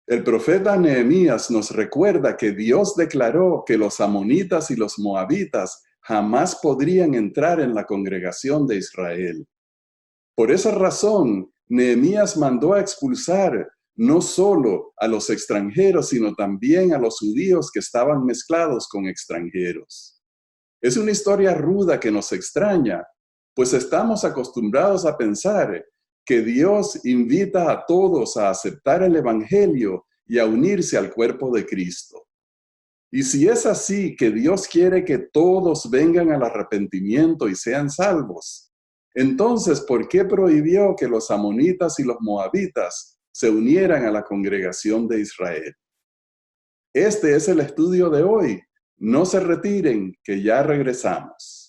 El profeta Nehemías nos recuerda que Dios declaró que los amonitas y los moabitas jamás podrían entrar en la congregación de Israel. Por esa razón, Nehemías mandó a expulsar no solo a los extranjeros, sino también a los judíos que estaban mezclados con extranjeros. Es una historia ruda que nos extraña, pues estamos acostumbrados a pensar que Dios invita a todos a aceptar el Evangelio y a unirse al cuerpo de Cristo. Y si es así, que Dios quiere que todos vengan al arrepentimiento y sean salvos, entonces, ¿por qué prohibió que los amonitas y los moabitas se unieran a la congregación de Israel? Este es el estudio de hoy. No se retiren, que ya regresamos.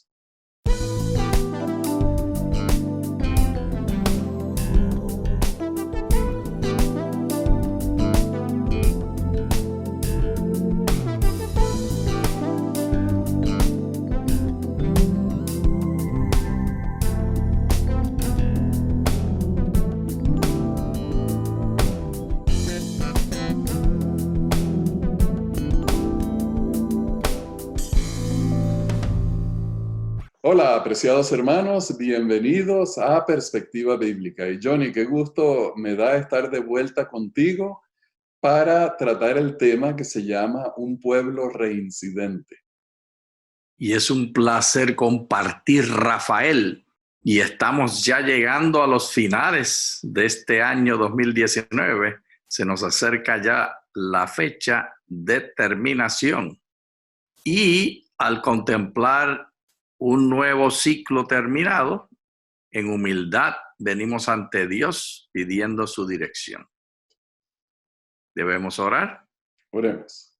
Hola, apreciados hermanos, bienvenidos a Perspectiva Bíblica. Y Johnny, qué gusto me da estar de vuelta contigo para tratar el tema que se llama Un pueblo reincidente. Y es un placer compartir, Rafael. Y estamos ya llegando a los finales de este año 2019. Se nos acerca ya la fecha de terminación. Y al contemplar un nuevo ciclo terminado, en humildad venimos ante Dios pidiendo su dirección. ¿Debemos orar? Oremos.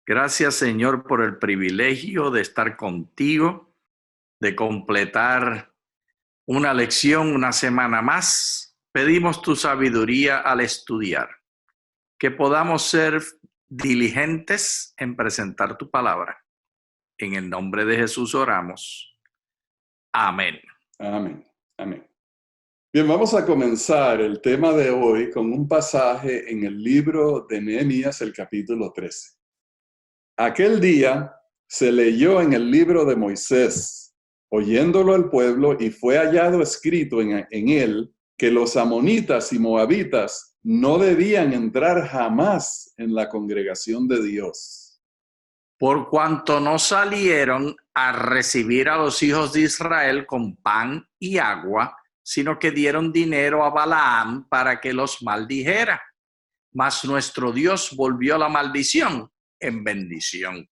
Gracias, Señor, por el privilegio de estar contigo, de completar una lección, una semana más. Pedimos tu sabiduría al estudiar, que podamos ser diligentes en presentar tu palabra. En el nombre de Jesús oramos. Amén. Amén. Amén. Bien, vamos a comenzar el tema de hoy con un pasaje en el libro de Nehemías, el capítulo 13. Aquel día se leyó en el libro de Moisés, oyéndolo el pueblo, y fue hallado escrito en él que los amonitas y moabitas no debían entrar jamás en la congregación de Dios. Por cuanto no salieron a recibir a los hijos de Israel con pan y agua, sino que dieron dinero a Balaam para que los maldijera. Mas nuestro Dios volvió la maldición en bendición.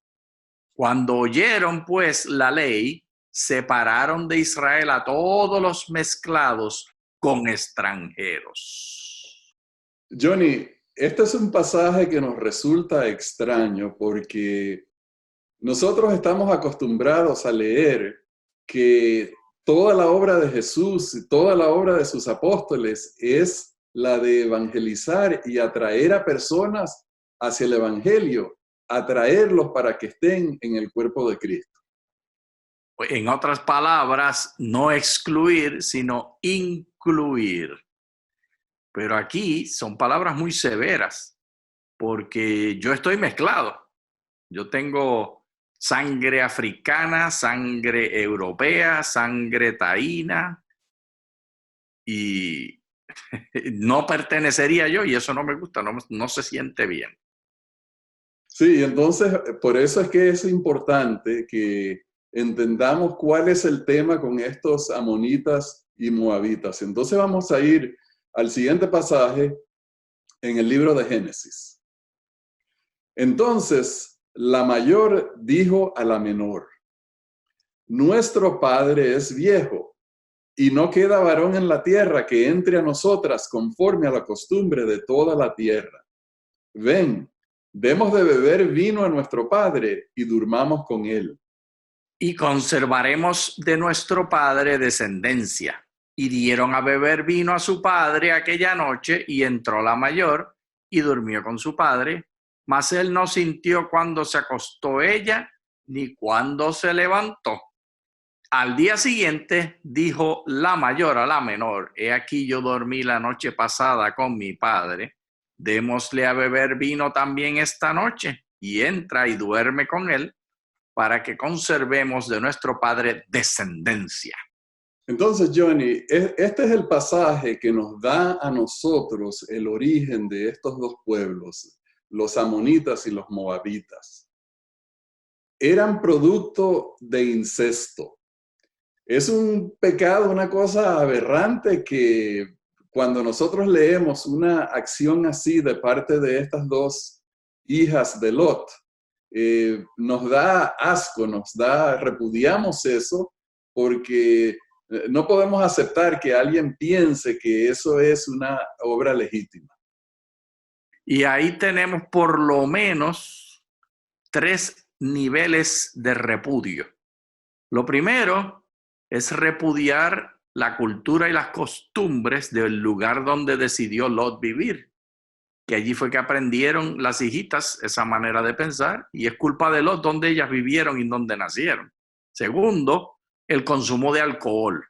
Cuando oyeron pues la ley, separaron de Israel a todos los mezclados con extranjeros. Johnny, este es un pasaje que nos resulta extraño porque nosotros estamos acostumbrados a leer que toda la obra de Jesús y toda la obra de sus apóstoles es la de evangelizar y atraer a personas hacia el evangelio, atraerlos para que estén en el cuerpo de Cristo. En otras palabras, no excluir, sino incluir. Pero aquí son palabras muy severas, porque yo estoy mezclado. Yo tengo sangre africana, sangre europea, sangre taína, y no pertenecería yo, y eso no me gusta, no se siente bien. Sí, entonces por eso es que es importante que entendamos cuál es el tema con estos amonitas y moabitas. Entonces vamos a ir al siguiente pasaje en el libro de Génesis. Entonces la mayor dijo a la menor: nuestro padre es viejo y no queda varón en la tierra que entre a nosotras conforme a la costumbre de toda la tierra. Ven, demos de beber vino a nuestro padre y durmamos con él. Y conservaremos de nuestro padre descendencia. Y dieron a beber vino a su padre aquella noche, y entró la mayor y durmió con su padre, mas él no sintió cuando se acostó ella, ni cuando se levantó. Al día siguiente dijo la mayor a la menor: he aquí yo dormí la noche pasada con mi padre, démosle a beber vino también esta noche, y entra y duerme con él, para que conservemos de nuestro padre descendencia. Entonces, Johnny, este es el pasaje que nos da a nosotros el origen de estos dos pueblos, los amonitas y los moabitas. Eran producto de incesto. Es un pecado, una cosa aberrante que cuando nosotros leemos una acción así de parte de estas dos hijas de Lot, nos da asco, repudiamos eso, porque no podemos aceptar que alguien piense que eso es una obra legítima. Y ahí tenemos por lo menos 3 niveles de repudio. Lo primero es repudiar la cultura y las costumbres del lugar donde decidió Lot vivir, que allí fue que aprendieron las hijitas esa manera de pensar, y es culpa de Lot donde ellas vivieron y donde nacieron. Segundo, el consumo de alcohol,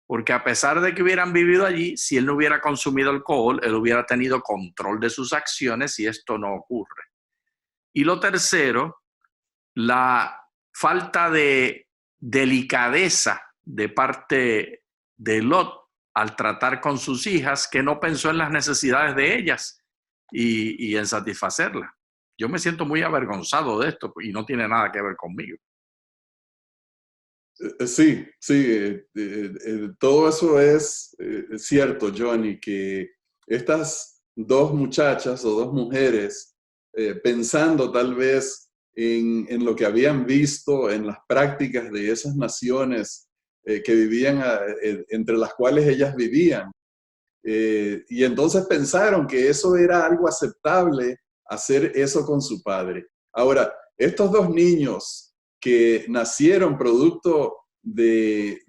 porque a pesar de que hubieran vivido allí, si él no hubiera consumido alcohol, él hubiera tenido control de sus acciones, y esto no ocurre. Y lo tercero, la falta de delicadeza de parte de Lot al tratar con sus hijas, que no pensó en las necesidades de ellas y en satisfacerlas. Yo me siento muy avergonzado de esto y no tiene nada que ver conmigo. Sí, todo eso es cierto, Johnny, que estas dos muchachas o dos mujeres, pensando tal vez en lo que habían visto en las prácticas de esas naciones que vivían, entre las cuales ellas vivían, y entonces pensaron que eso era algo aceptable, hacer eso con su padre. Ahora, estos dos niños que nacieron producto de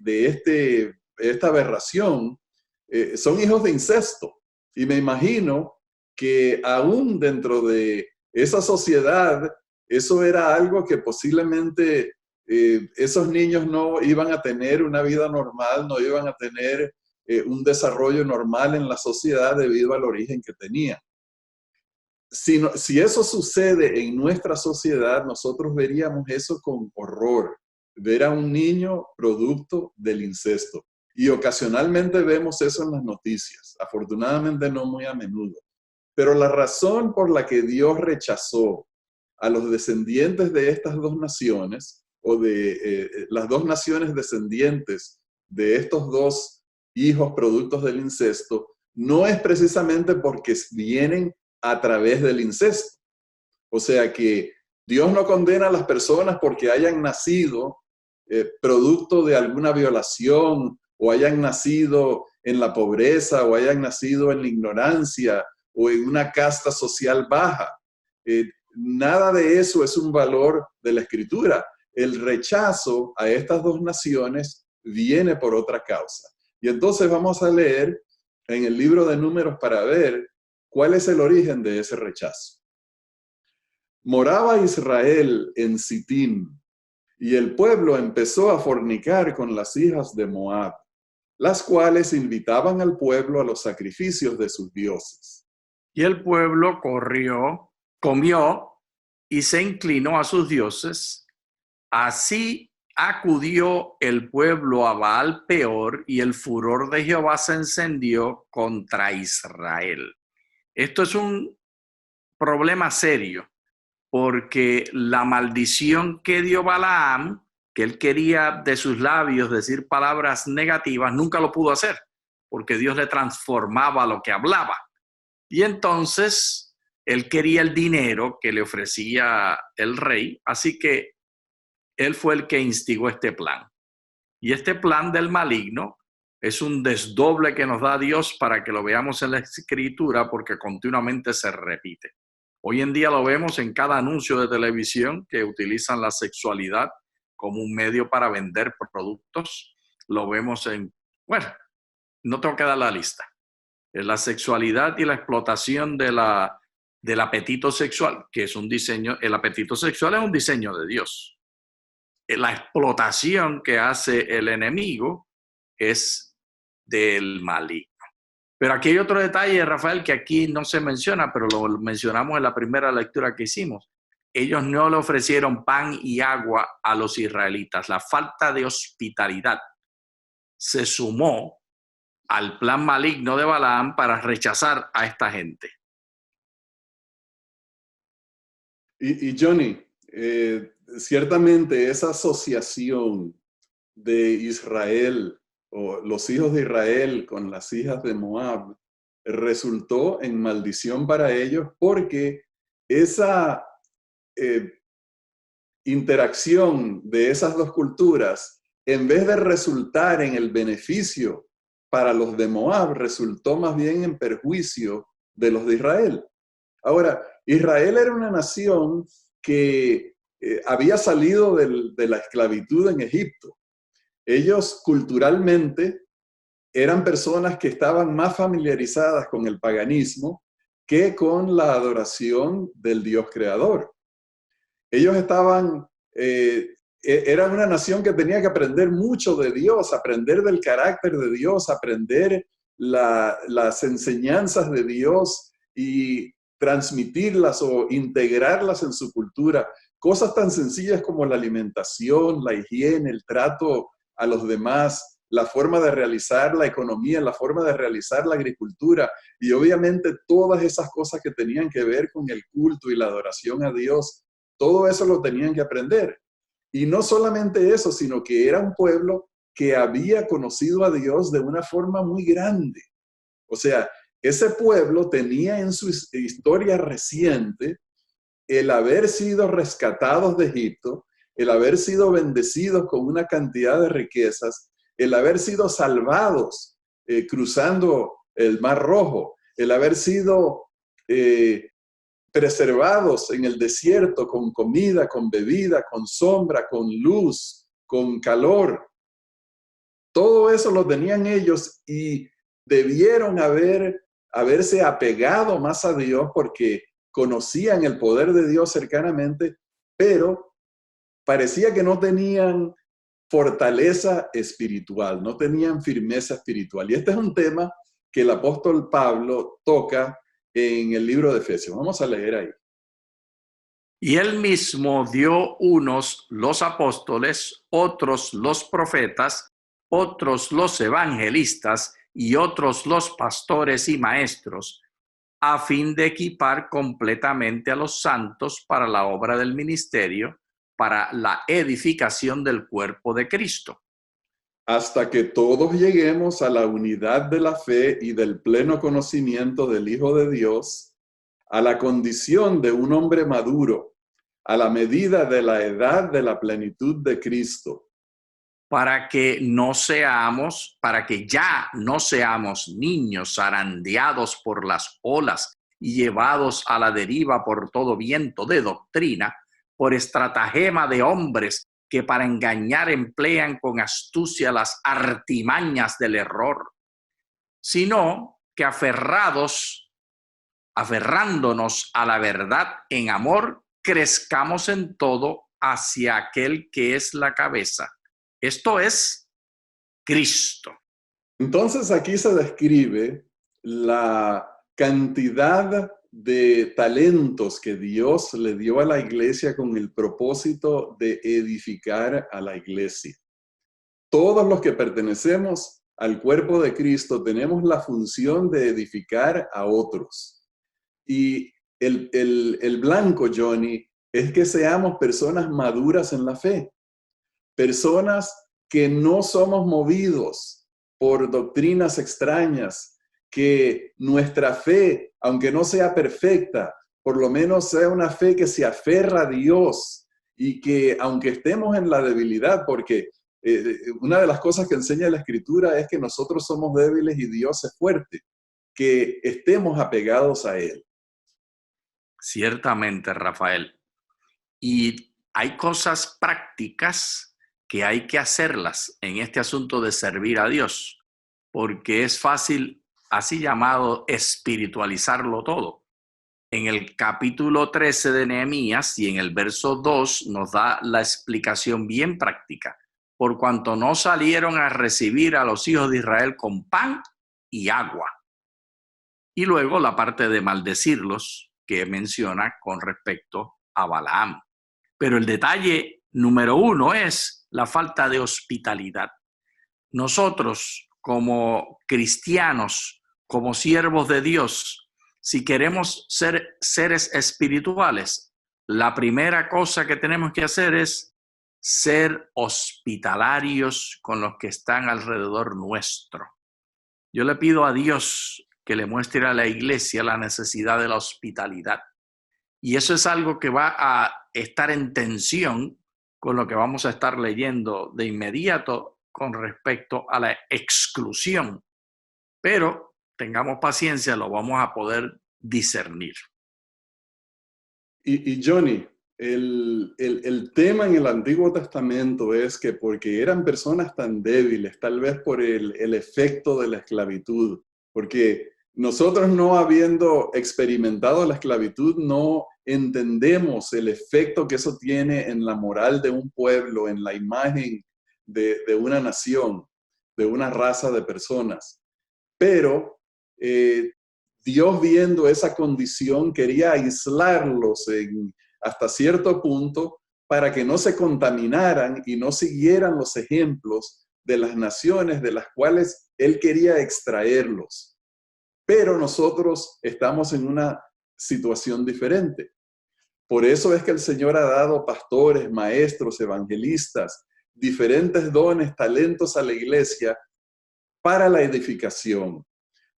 esta aberración, son hijos de incesto. Y me imagino que aún dentro de esa sociedad, eso era algo que posiblemente esos niños no iban a tener una vida normal, no iban a tener un desarrollo normal en la sociedad debido al origen que tenían. Si eso sucede en nuestra sociedad, nosotros veríamos eso con horror, ver a un niño producto del incesto. Y ocasionalmente vemos eso en las noticias, afortunadamente no muy a menudo. Pero la razón por la que Dios rechazó a los descendientes de estas dos naciones, o de las dos naciones descendientes de estos dos hijos productos del incesto, no es precisamente porque vienen a través del incesto. O sea que Dios no condena a las personas porque hayan nacido producto de alguna violación, o hayan nacido en la pobreza, o hayan nacido en la ignorancia, o en una casta social baja. Nada de eso es un valor de la Escritura. El rechazo a estas dos naciones viene por otra causa. Y entonces vamos a leer en el libro de Números para ver cuál es el origen de ese rechazo. Moraba Israel en Sitín, y el pueblo empezó a fornicar con las hijas de Moab, las cuales invitaban al pueblo a los sacrificios de sus dioses. Y el pueblo comió y se inclinó a sus dioses. Así acudió el pueblo a Baal Peor, y el furor de Jehová se encendió contra Israel. Esto es un problema serio, porque la maldición que dio Balaam, que él quería de sus labios decir palabras negativas, nunca lo pudo hacer, porque Dios le transformaba lo que hablaba. Y entonces él quería el dinero que le ofrecía el rey, así que él fue el que instigó este plan. Y este plan del maligno es un desdoble que nos da Dios para que lo veamos en la Escritura, porque continuamente se repite. Hoy en día lo vemos en cada anuncio de televisión que utilizan la sexualidad como un medio para vender productos. Lo vemos no tengo que dar la lista. La sexualidad y la explotación del apetito sexual, que es un diseño, el apetito sexual es un diseño de Dios. la explotación que hace el enemigo es del maligno. Pero aquí hay otro detalle, Rafael, que aquí no se menciona, pero lo mencionamos en la primera lectura que hicimos. Ellos no le ofrecieron pan y agua a los israelitas. La falta de hospitalidad se sumó al plan maligno de Balaam para rechazar a esta gente. Y Johnny, ciertamente esa asociación de Israel o los hijos de Israel con las hijas de Moab resultó en maldición para ellos porque esa interacción de esas dos culturas, en vez de resultar en el beneficio para los de Moab, resultó más bien en perjuicio de los de Israel. Ahora, Israel era una nación que había salido de la esclavitud en Egipto. Ellos culturalmente eran personas que estaban más familiarizadas con el paganismo que con la adoración del Dios creador. Ellos eran una nación que tenía que aprender mucho de Dios, aprender del carácter de Dios, aprender las enseñanzas de Dios y transmitirlas o integrarlas en su cultura. Cosas tan sencillas como la alimentación, la higiene, el trato a los demás, la forma de realizar la economía, la forma de realizar la agricultura y obviamente todas esas cosas que tenían que ver con el culto y la adoración a Dios, todo eso lo tenían que aprender. Y no solamente eso, sino que era un pueblo que había conocido a Dios de una forma muy grande. O sea, ese pueblo tenía en su historia reciente el haber sido rescatados de Egipto, el haber sido bendecidos con una cantidad de riquezas, el haber sido salvados cruzando el Mar Rojo, el haber sido preservados en el desierto con comida, con bebida, con sombra, con luz, con calor. Todo eso lo tenían ellos y debieron haberse apegado más a Dios porque conocían el poder de Dios cercanamente, pero parecía que no tenían fortaleza espiritual, no tenían firmeza espiritual. Y este es un tema que el apóstol Pablo toca en el libro de Efesios. Vamos a leer ahí. Y él mismo dio unos los apóstoles, otros los profetas, otros los evangelistas y otros los pastores y maestros, a fin de equipar completamente a los santos para la obra del ministerio, para la edificación del cuerpo de Cristo. Hasta que todos lleguemos a la unidad de la fe y del pleno conocimiento del Hijo de Dios, a la condición de un hombre maduro, a la medida de la edad de la plenitud de Cristo. Para que ya no seamos niños zarandeados por las olas y llevados a la deriva por todo viento de doctrina, por estratagema de hombres que para engañar emplean con astucia las artimañas del error, sino que aferrándonos a la verdad en amor, crezcamos en todo hacia aquel que es la cabeza. Esto es Cristo. Entonces aquí se describe la cantidad de talentos que Dios le dio a la iglesia con el propósito de edificar a la iglesia. Todos los que pertenecemos al cuerpo de Cristo tenemos la función de edificar a otros. Y el blanco, Johnny, es que seamos personas maduras en la fe. Personas que no somos movidos por doctrinas extrañas, que nuestra fe, aunque no sea perfecta, por lo menos sea una fe que se aferra a Dios y que aunque estemos en la debilidad, porque una de las cosas que enseña la Escritura es que nosotros somos débiles y Dios es fuerte, que estemos apegados a Él. Ciertamente, Rafael. Y hay cosas prácticas que hay que hacerlas en este asunto de servir a Dios, porque es fácil, así llamado, espiritualizarlo todo. en el capítulo 13 de Nehemías y en el verso 2 nos da la explicación bien práctica. Por cuanto no salieron a recibir a los hijos de Israel con pan y agua. Y luego la parte de maldecirlos que menciona con respecto a Balaam. Pero el detalle número 1 es la falta de hospitalidad. Nosotros, como cristianos, como siervos de Dios, si queremos ser seres espirituales, la primera cosa que tenemos que hacer es ser hospitalarios con los que están alrededor nuestro. Yo le pido a Dios que le muestre a la iglesia la necesidad de la hospitalidad. Y eso es algo que va a estar en tensión con lo que vamos a estar leyendo de inmediato con respecto a la exclusión. Pero tengamos paciencia, lo vamos a poder discernir. Y Johnny, el tema en el Antiguo Testamento es que porque eran personas tan débiles, tal vez por el efecto de la esclavitud, porque nosotros no habiendo experimentado la esclavitud, no entendemos el efecto que eso tiene en la moral de un pueblo, en la imagen de una nación, de una raza de personas. Pero Dios, viendo esa condición, quería aislarlos hasta cierto punto para que no se contaminaran y no siguieran los ejemplos de las naciones de las cuales Él quería extraerlos. Pero nosotros estamos en una situación diferente. Por eso es que el Señor ha dado pastores, maestros, evangelistas, diferentes dones, talentos a la iglesia para la edificación.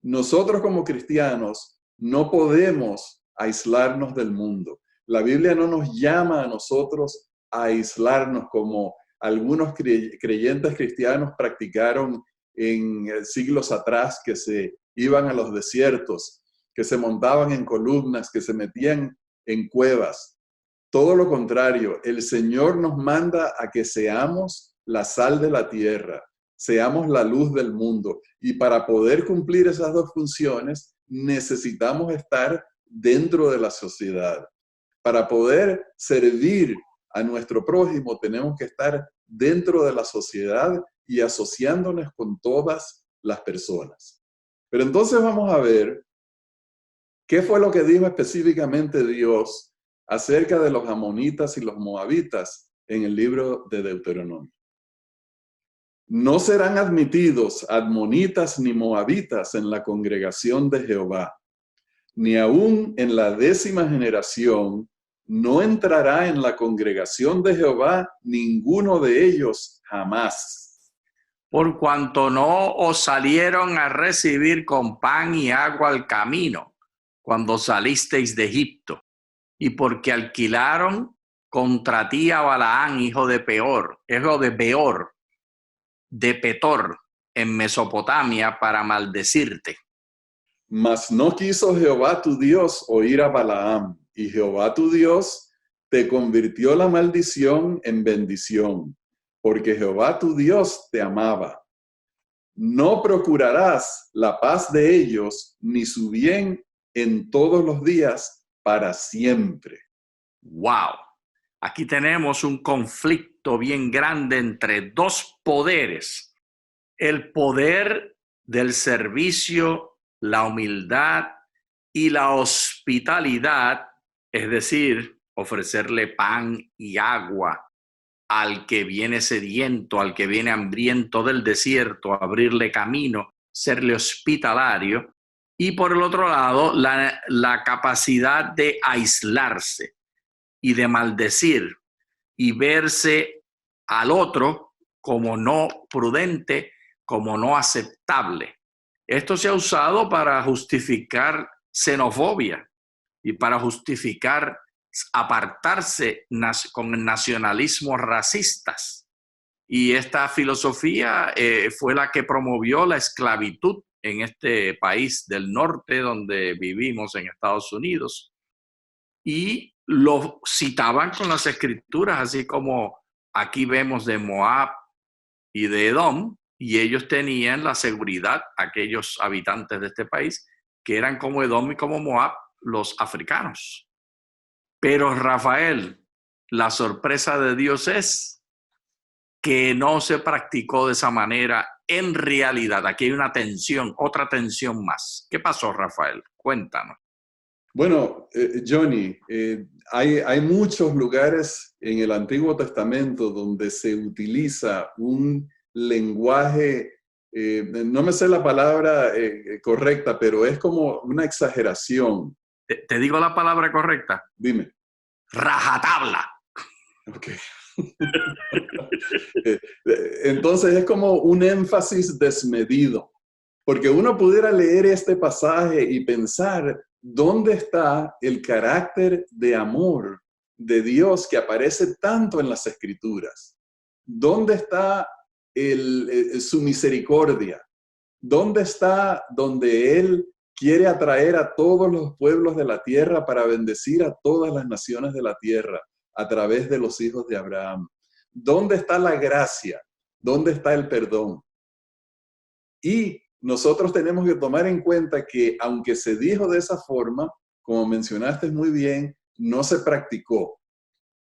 Nosotros como cristianos no podemos aislarnos del mundo. La Biblia no nos llama a nosotros a aislarnos como algunos creyentes cristianos practicaron en siglos atrás, que se iban a los desiertos, que se montaban en columnas, que se metían en cuevas. Todo lo contrario, el Señor nos manda a que seamos la sal de la tierra, seamos la luz del mundo. Y para poder cumplir esas dos funciones, necesitamos estar dentro de la sociedad. Para poder servir a nuestro prójimo, tenemos que estar dentro de la sociedad y asociándonos con todas las personas. Pero entonces vamos a ver qué fue lo que dijo específicamente Dios acerca de los amonitas y los moabitas en el libro de Deuteronomio. No serán admitidos amonitas ni moabitas en la congregación de Jehová, ni aún en la 10ª generación no entrará en la congregación de Jehová ninguno de ellos jamás. Por cuanto no os salieron a recibir con pan y agua al camino, cuando salisteis de Egipto, y porque alquilaron contra ti a Balaán, hijo de Beor, de Petor, en Mesopotamia, para maldecirte. Mas no quiso Jehová tu Dios oír a Balaam, y Jehová tu Dios te convirtió la maldición en bendición, porque Jehová tu Dios te amaba. No procurarás la paz de ellos, ni su bien en todos los días para siempre. ¡Wow! Aquí tenemos un conflicto bien grande entre dos poderes. El poder del servicio, la humildad y la hospitalidad, es decir, ofrecerle pan y agua al que viene sediento, al que viene hambriento del desierto, abrirle camino, serle hospitalario. Y por el otro lado, la capacidad de aislarse y de maldecir y verse al otro como no prudente, como no aceptable. Esto se ha usado para justificar xenofobia y para justificar apartarse con nacionalismos racistas. Y esta filosofía fue la que promovió la esclavitud en este país del norte donde vivimos en Estados Unidos. Y lo citaban con las escrituras, así como aquí vemos de Moab y de Edom, y ellos tenían la seguridad, aquellos habitantes de este país, que eran como Edom y como Moab, los africanos. Pero Rafael, la sorpresa de Dios es que no se practicó de esa manera en realidad. Aquí hay una tensión, otra tensión más. ¿Qué pasó, Rafael? Cuéntanos. Bueno, Johnny, hay muchos lugares en el Antiguo Testamento donde se utiliza un lenguaje, no me sé la palabra correcta, pero es como una exageración. ¿Te digo la palabra correcta? Dime. Rajatabla. Ok. Entonces es como un énfasis desmedido, porque uno pudiera leer este pasaje y pensar, ¿dónde está el carácter de amor de Dios que aparece tanto en las Escrituras? ¿Dónde está su misericordia? ¿Dónde está donde Él quiere atraer a todos los pueblos de la tierra para bendecir a todas las naciones de la tierra a través de los hijos de Abraham? ¿Dónde está la gracia? ¿Dónde está el perdón? Y nosotros tenemos que tomar en cuenta que aunque se dijo de esa forma, como mencionaste muy bien, no se practicó.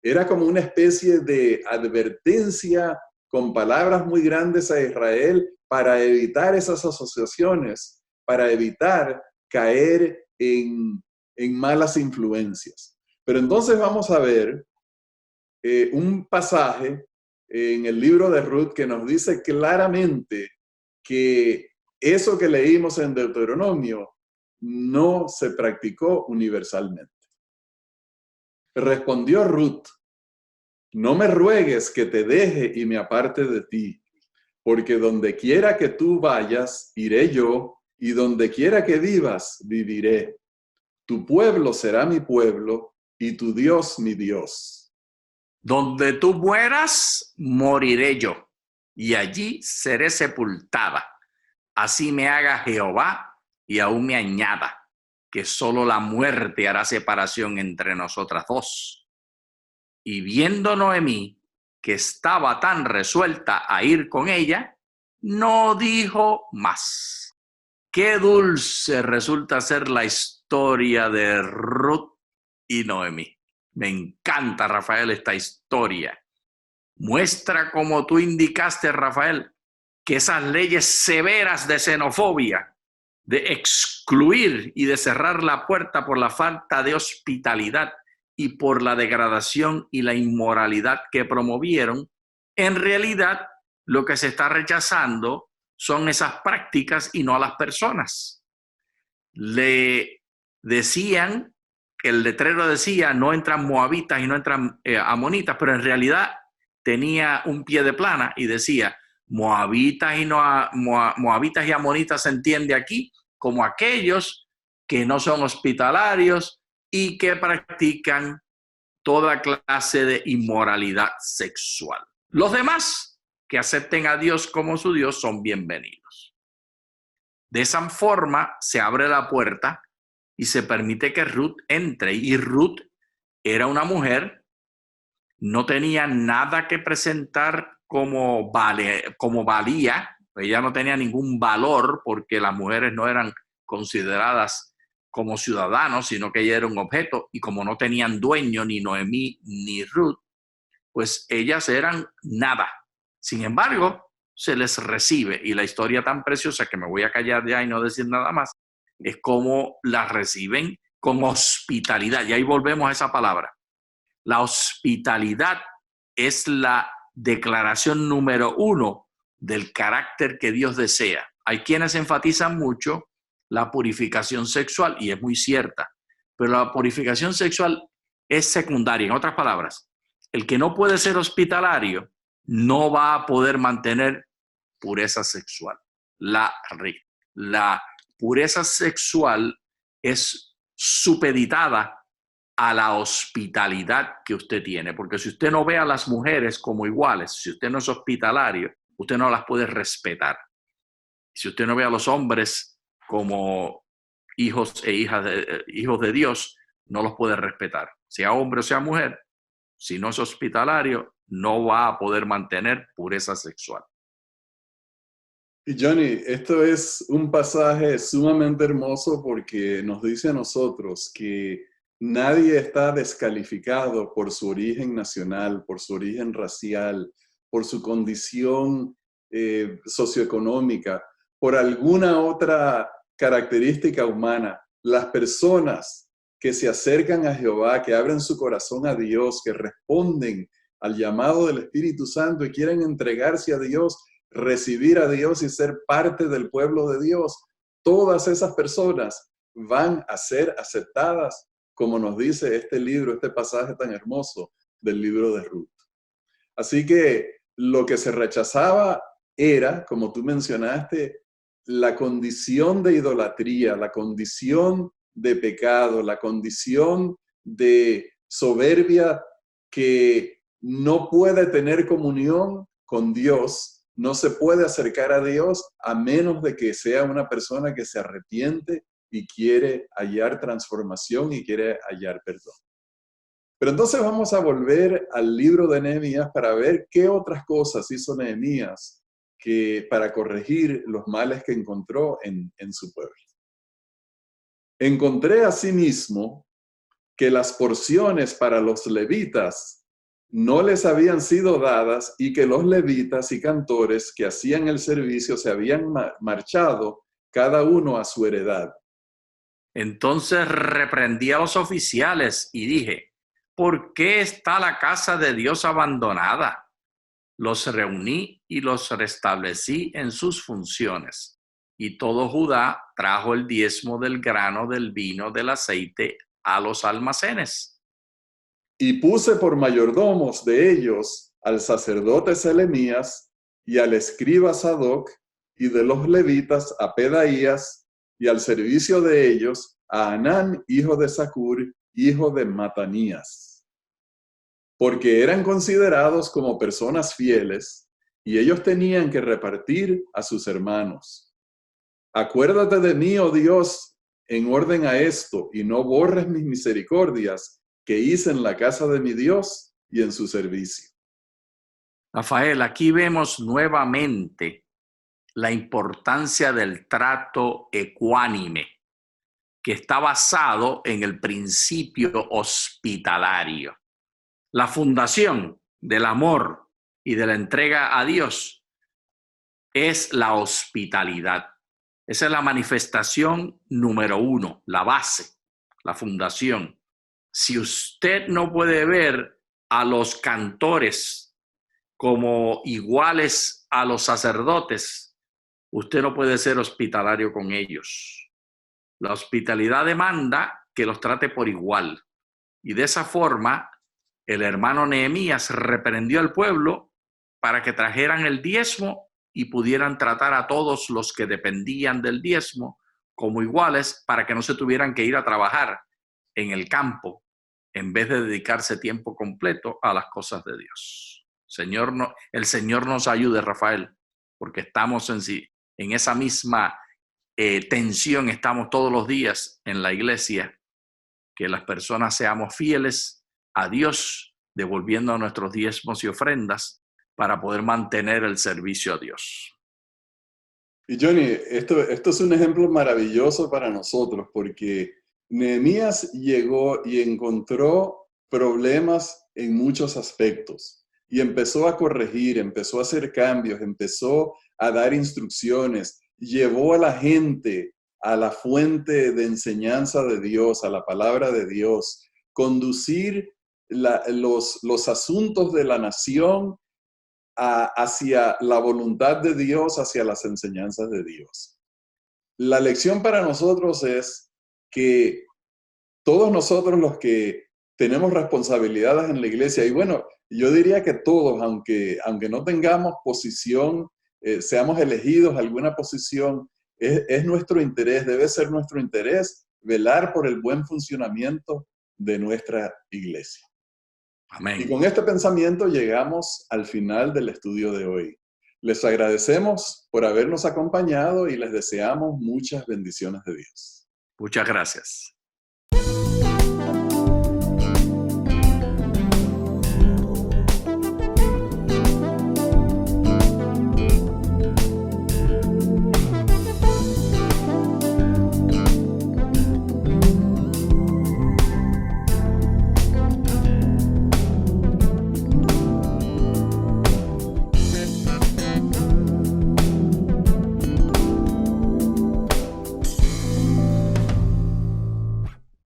Era como una especie de advertencia con palabras muy grandes a Israel para evitar esas asociaciones, para evitar caer en malas influencias. Pero entonces vamos a ver un pasaje en el libro de Ruth que nos dice claramente que eso que leímos en Deuteronomio no se practicó universalmente. Respondió Ruth: no me ruegues que te deje y me aparte de ti, porque donde quiera que tú vayas, iré yo, y donde quiera que vivas, viviré. Tu pueblo será mi pueblo, y tu Dios mi Dios. Donde tú mueras, moriré yo, y allí seré sepultada. Así me haga Jehová, y aún me añada, que solo la muerte hará separación entre nosotras dos. Y viendo Noemí que estaba tan resuelta a ir con ella, no dijo más. Qué dulce resulta ser la historia de Ruth y Noemí. Me encanta, Rafael, esta historia. Muestra, como tú indicaste, Rafael, que esas leyes severas de xenofobia, de excluir y de cerrar la puerta por la falta de hospitalidad y por la degradación y la inmoralidad que promovieron, en realidad lo que se está rechazando son esas prácticas y no a las personas. Le decían, el letrero decía, no entran moabitas y no entran amonitas, pero en realidad tenía un pie de plana y decía, moabitas y amonitas se entiende aquí como aquellos que no son hospitalarios y que practican toda clase de inmoralidad sexual. Los demás que acepten a Dios como su Dios son bienvenidos. De esa forma se abre la puerta y se permite que Ruth entre. Y Ruth era una mujer, no tenía nada que presentar como valía. Ella no tenía ningún valor porque las mujeres no eran consideradas como ciudadanos, sino que ella era un objeto. Y como no tenían dueño, ni Noemí ni Ruth, pues ellas eran nada. Sin embargo, se les recibe, y la historia tan preciosa que me voy a callar ya y no decir nada más, es cómo las reciben con hospitalidad. Y ahí volvemos a esa palabra. La hospitalidad es la declaración número 1 del carácter que Dios desea. Hay quienes enfatizan mucho la purificación sexual, y es muy cierta, pero la purificación sexual es secundaria. En otras palabras, el que no puede ser hospitalario no va a poder mantener pureza sexual. La pureza sexual es supeditada a la hospitalidad que usted tiene, porque si usted no ve a las mujeres como iguales, si usted no es hospitalario, usted no las puede respetar. Si usted no ve a los hombres como hijos e hijas hijos de Dios, no los puede respetar. Sea hombre o sea mujer, si no es hospitalario, no va a poder mantener pureza sexual. Y Johnny, esto es un pasaje sumamente hermoso porque nos dice a nosotros que nadie está descalificado por su origen nacional, por su origen racial, por su condición socioeconómica, por alguna otra característica humana. Las personas que se acercan a Jehová, que abren su corazón a Dios, que responden al llamado del Espíritu Santo y quieren entregarse a Dios, recibir a Dios y ser parte del pueblo de Dios, todas esas personas van a ser aceptadas, como nos dice este libro, este pasaje tan hermoso del libro de Ruth. Así que lo que se rechazaba era, como tú mencionaste, la condición de idolatría, la condición de pecado, la condición de soberbia que no puede tener comunión con Dios, no se puede acercar a Dios a menos de que sea una persona que se arrepiente y quiere hallar transformación y quiere hallar perdón. Pero entonces vamos a volver al libro de Nehemías para ver qué otras cosas hizo Nehemías para corregir los males que encontró en su pueblo. Encontré asimismo que las porciones para los levitas no les habían sido dadas y que los levitas y cantores que hacían el servicio se habían marchado cada uno a su heredad. Entonces reprendí a los oficiales y dije, ¿por qué está la casa de Dios abandonada? Los reuní y los restablecí en sus funciones. Y todo Judá trajo el diezmo del grano, del vino, del aceite a los almacenes. Y puse por mayordomos de ellos al sacerdote Selemías y al escriba Sadoc, y de los levitas a Pedaías, y al servicio de ellos a Anán, hijo de Zacur, hijo de Matanías. Porque eran considerados como personas fieles, y ellos tenían que repartir a sus hermanos. Acuérdate de mí, oh Dios, en orden a esto, y no borres mis misericordias que hice en la casa de mi Dios y en su servicio. Rafael, aquí vemos nuevamente la importancia del trato ecuánime, que está basado en el principio hospitalario. La fundación del amor y de la entrega a Dios es la hospitalidad. Esa es la manifestación número 1, la base, la fundación. Si usted no puede ver a los cantores como iguales a los sacerdotes, usted no puede ser hospitalario con ellos. La hospitalidad demanda que los trate por igual. Y de esa forma, el hermano Nehemías reprendió al pueblo para que trajeran el diezmo y pudieran tratar a todos los que dependían del diezmo como iguales, para que no se tuvieran que ir a trabajar en el campo en vez de dedicarse tiempo completo a las cosas de Dios. El Señor nos ayude, Rafael, porque estamos en esa misma tensión, estamos todos los días en la iglesia, que las personas seamos fieles a Dios, devolviendo nuestros diezmos y ofrendas para poder mantener el servicio a Dios. Y Johnny, esto es un ejemplo maravilloso para nosotros porque Nehemías llegó y encontró problemas en muchos aspectos y empezó a corregir, empezó a hacer cambios, empezó a dar instrucciones, llevó a la gente a la fuente de enseñanza de Dios, a la palabra de Dios, conducir los asuntos de la nación hacia la voluntad de Dios, hacia las enseñanzas de Dios. La lección para nosotros es que todos nosotros los que tenemos responsabilidades en la iglesia, y bueno, yo diría que todos, aunque no tengamos posición, seamos elegidos a alguna posición, es nuestro interés, debe ser nuestro interés velar por el buen funcionamiento de nuestra iglesia. Amén. Y con este pensamiento llegamos al final del estudio de hoy. Les agradecemos por habernos acompañado y les deseamos muchas bendiciones de Dios. Muchas gracias.